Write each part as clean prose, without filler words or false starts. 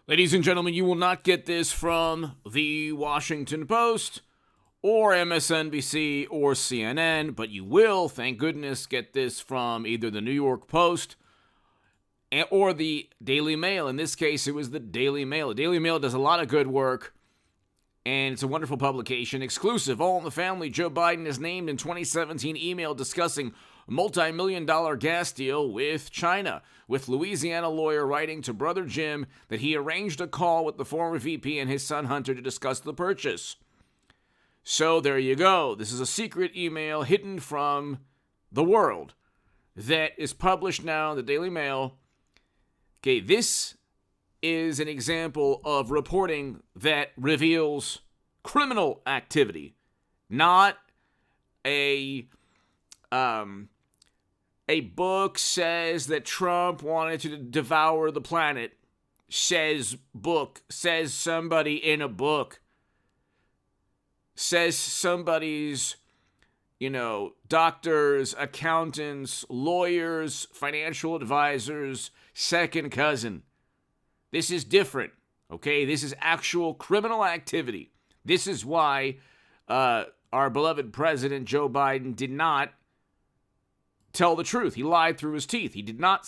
Ladies and gentlemen, you will not get this from the Washington Post or MSNBC or CNN, but you will, thank goodness, get this from either the New York Post or the Daily Mail. In this case, it was the Daily Mail. The Daily Mail does a lot of good work, and it's a wonderful publication. Exclusive, All in the Family. Joe Biden is named in 2017 email discussing a multi-million-dollar gas deal with China, with Louisiana lawyer writing to brother Jim that he arranged a call with the former VP and his son Hunter to discuss the purchase. So there you go. This is a secret email hidden from the world that is published now in the Daily Mail. Okay, this is an example of reporting that reveals criminal activity, not a book says that Trump wanted to devour the planet. Says somebody in a book. Says somebody's, doctors, accountants, lawyers, financial advisors, second cousin. This is different, okay? This is actual criminal activity. This is why our beloved President Joe Biden did not tell the truth. He lied through his teeth. He did not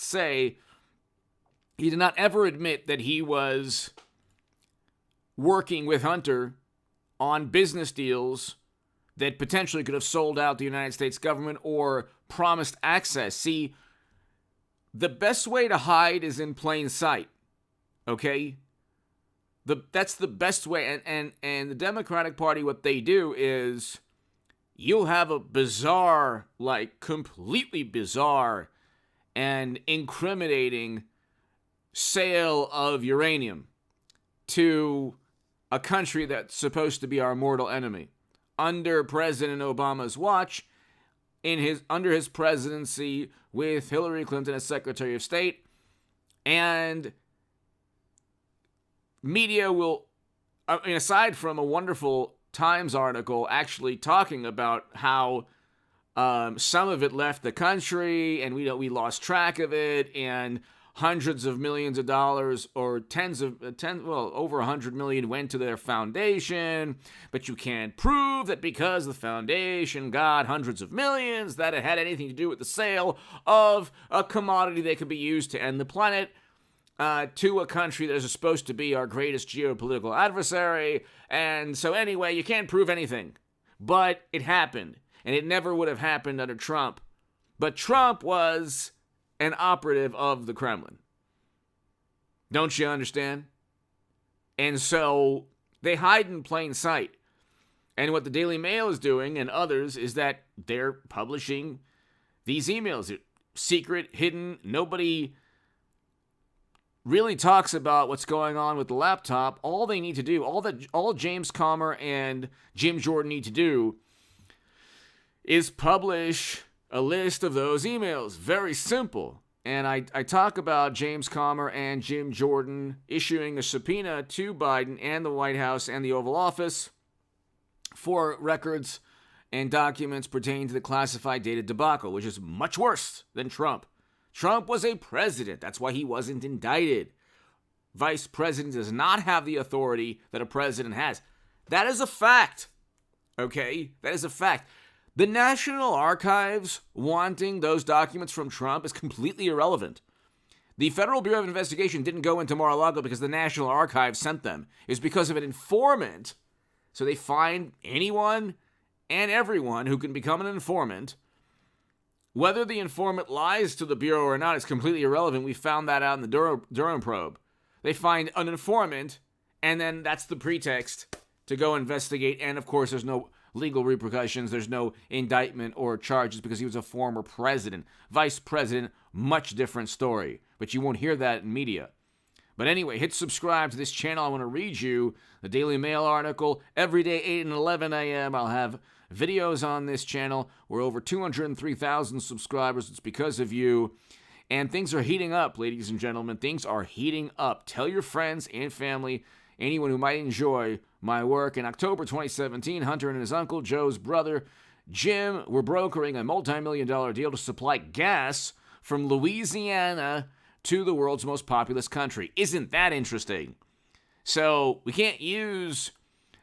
ever admit that he was working with Hunter on business deals that potentially could have sold out the United States government or promised access. See, the best way to hide is in plain sight, okay? That's the best way. And the Democratic Party, what they do is you'll have a bizarre, completely bizarre and incriminating sale of uranium to a country that's supposed to be our mortal enemy. Under President Obama's watch, under his presidency with Hillary Clinton as Secretary of State, and media will, aside from a wonderful Times article actually talking about how some of it left the country and we lost track of it, and hundreds of millions of dollars or over 100 million went to their foundation, but you can't prove that because the foundation got hundreds of millions that it had anything to do with the sale of a commodity that could be used to end the planet to a country that is supposed to be our greatest geopolitical adversary. And so anyway, you can't prove anything. But it happened. And it never would have happened under Trump. But Trump was an operative of the Kremlin. Don't you understand? And so they hide in plain sight. And what the Daily Mail is doing and others is that they're publishing these emails. They're secret, hidden, nobody really talks about what's going on with the laptop. All they need to do, all James Comer and Jim Jordan need to do is publish a list of those emails. Very simple. And I talk about James Comer and Jim Jordan issuing a subpoena to Biden and the White House and the Oval Office for records and documents pertaining to the classified data debacle, which is much worse than Trump. Trump was a president. That's why he wasn't indicted. Vice president does not have the authority that a president has. That is a fact. Okay? That is a fact. The National Archives wanting those documents from Trump is completely irrelevant. The Federal Bureau of Investigation didn't go into Mar-a-Lago because the National Archives sent them. It was because of an informant. So they find anyone and everyone who can become an informant. Whether the informant lies to the Bureau or not is completely irrelevant. We found that out in the Durham probe. They find an informant, and then that's the pretext to go investigate. And, of course, there's no legal repercussions. There's no indictment or charges because he was a former president. Vice president, much different story. But you won't hear that in media. But anyway, hit subscribe to this channel. I want to read you the Daily Mail article. Every day, 8 and 11 a.m., I'll have videos on this channel. We're over 203,000 subscribers. It's because of you. And things are heating up, ladies and gentlemen. Things are heating up. Tell your friends and family, anyone who might enjoy my work. In October 2017, Hunter and his uncle, Joe's brother, Jim, were brokering a multi-million-dollar deal to supply gas from Louisiana to the world's most populous country. Isn't that interesting? So we can't use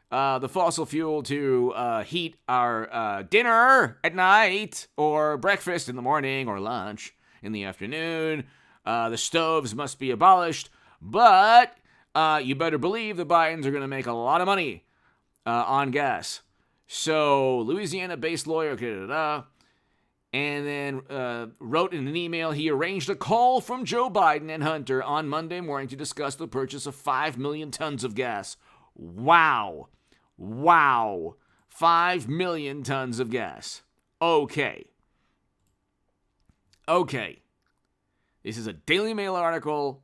the fossil fuel to heat our dinner at night or breakfast in the morning or lunch in the afternoon. The stoves must be abolished, but you better believe the Bidens are going to make a lot of money on gas. So Louisiana-based lawyer, and then wrote in an email he arranged a call from Joe Biden and Hunter on Monday morning to discuss the purchase of 5 million tons of gas. Wow. 5 million tons of gas. Okay. This is a Daily Mail article.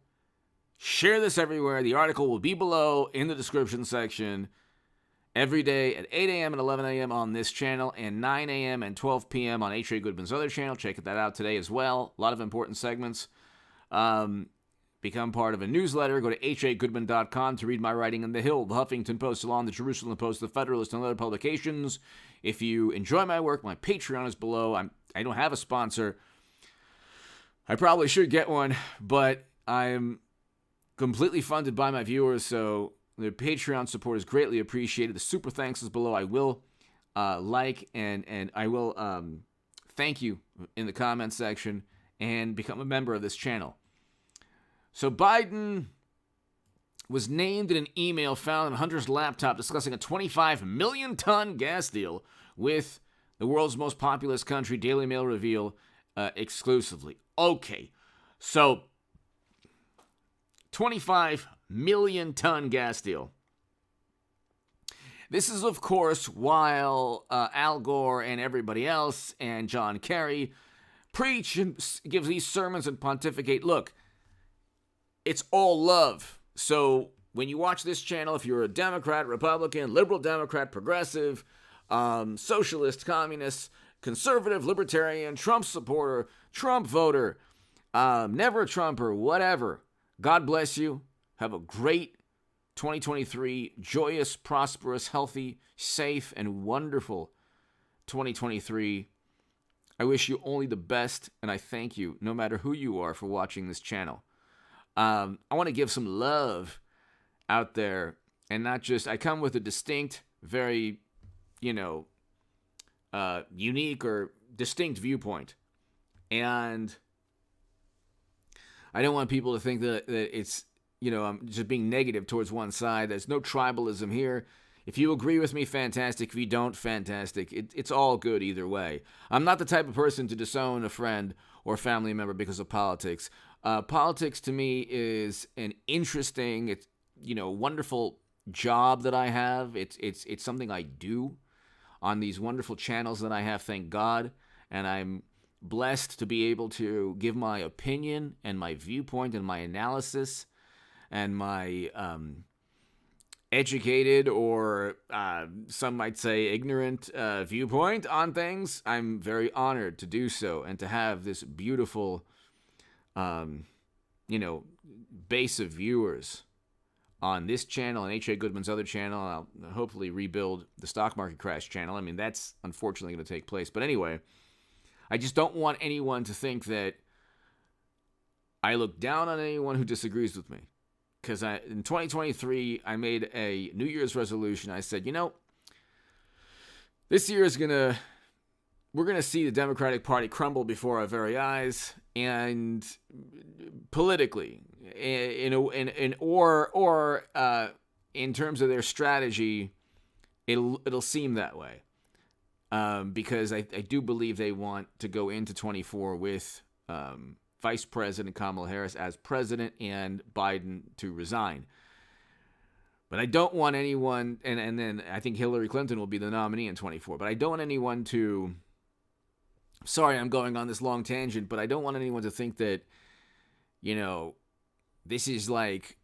Share this everywhere. The article will be below in the description section. Every day at 8 a.m. and 11 a.m. on this channel, and 9 a.m. and 12 p.m. on H.A. Goodman's other channel. Check that out today as well. A lot of important segments. Become part of a newsletter. Go to hagoodman.com to read my writing in The Hill, The Huffington Post, Salon, The Jerusalem Post, The Federalist, and other publications. If you enjoy my work, my Patreon is below. I don't have a sponsor. I probably should get one, but I'm completely funded by my viewers, so the Patreon support is greatly appreciated. The super thanks is below. I will like and I will thank you in the comment section and become a member of this channel. So Biden was named in an email found on Hunter's laptop discussing a 25 million ton gas deal with the world's most populous country, Daily Mail reveal exclusively. Okay, so 25 million ton gas deal. This is, of course, while Al Gore and everybody else and John Kerry preach and give these sermons and pontificate. Look, it's all love. So when you watch this channel, if you're a Democrat, Republican, liberal Democrat, progressive, socialist, communist, conservative, libertarian, Trump supporter, Trump voter, never a Trumper, whatever, God bless you. Have a great 2023, joyous, prosperous, healthy, safe, and wonderful 2023. I wish you only the best, and I thank you, no matter who you are, for watching this channel. I want to give some love out there, and not just, I come with a distinct, very, unique or distinct viewpoint. And I don't want people to think that it's, I'm just being negative towards one side. There's no tribalism here. If you agree with me, fantastic. If you don't, fantastic. It's all good either way. I'm not the type of person to disown a friend or family member because of politics. Politics to me is an interesting, wonderful job that I have. It's something I do on these wonderful channels that I have, thank God. And I'm blessed to be able to give my opinion and my viewpoint and my analysis and my educated or some might say ignorant viewpoint on things. I'm very honored to do so and to have this beautiful, base of viewers on this channel and H.A. Goodman's other channel. I'll hopefully rebuild the stock market crash channel. I mean, that's unfortunately going to take place. But anyway, I just don't want anyone to think that I look down on anyone who disagrees with me. Because in 2023, I made a New Year's resolution. I said, this year we're going to see the Democratic Party crumble before our very eyes, and politically, in terms of their strategy, it'll seem that way. Because I do believe they want to go into 24 with Vice President Kamala Harris as president and Biden to resign. But I don't want anyone, and then I think Hillary Clinton will be the nominee in 24, but I don't want anyone to, sorry I'm going on this long tangent, but I don't want anyone to think that, this is like,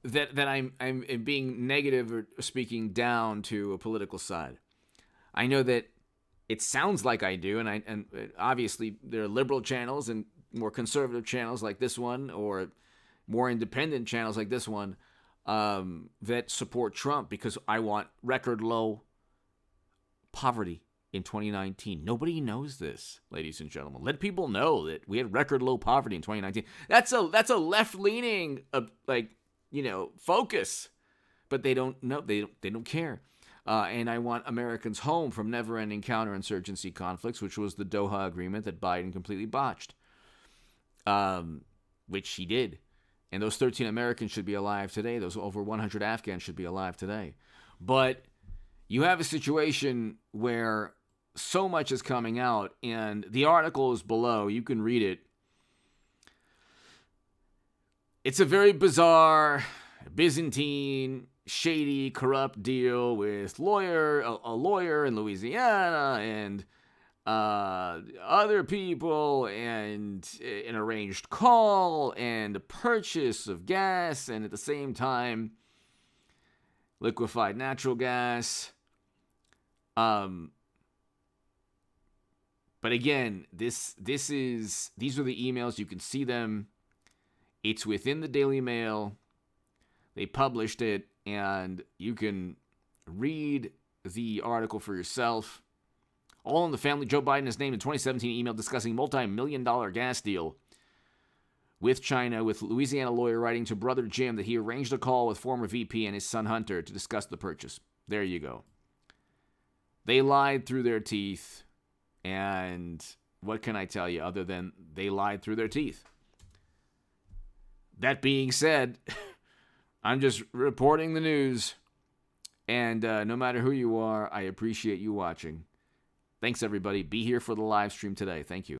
that I'm being negative or speaking down to a political side. I know that it sounds like I do, and obviously there are liberal channels and more conservative channels like this one, or more independent channels like this one, that support Trump because I want record low poverty in 2019. Nobody knows this, ladies and gentlemen. Let people know that we had record low poverty in 2019. That's a left leaning focus. But they don't know. They don't care. And I want Americans home from never-ending counterinsurgency conflicts, which was the Doha Agreement that Biden completely botched, which he did. And those 13 Americans should be alive today. Those over 100 Afghans should be alive today. But you have a situation where so much is coming out, and the article is below. You can read it. It's a very bizarre, Byzantine, shady, corrupt deal with a lawyer in Louisiana and other people, and an arranged call and a purchase of gas, and at the same time liquefied natural gas. But again, these are the emails. You can see them. It's within the Daily Mail. They published it, and you can read the article for yourself. All in the family. Joe Biden has named a 2017 email discussing multi-million-dollar gas deal with China, with Louisiana lawyer writing to brother Jim that he arranged a call with former VP and his son Hunter to discuss the purchase. There you go. They lied through their teeth, and what can I tell you other than they lied through their teeth? That being said, I'm just reporting the news, and no matter who you are, I appreciate you watching. Thanks, everybody. Be here for the live stream today. Thank you.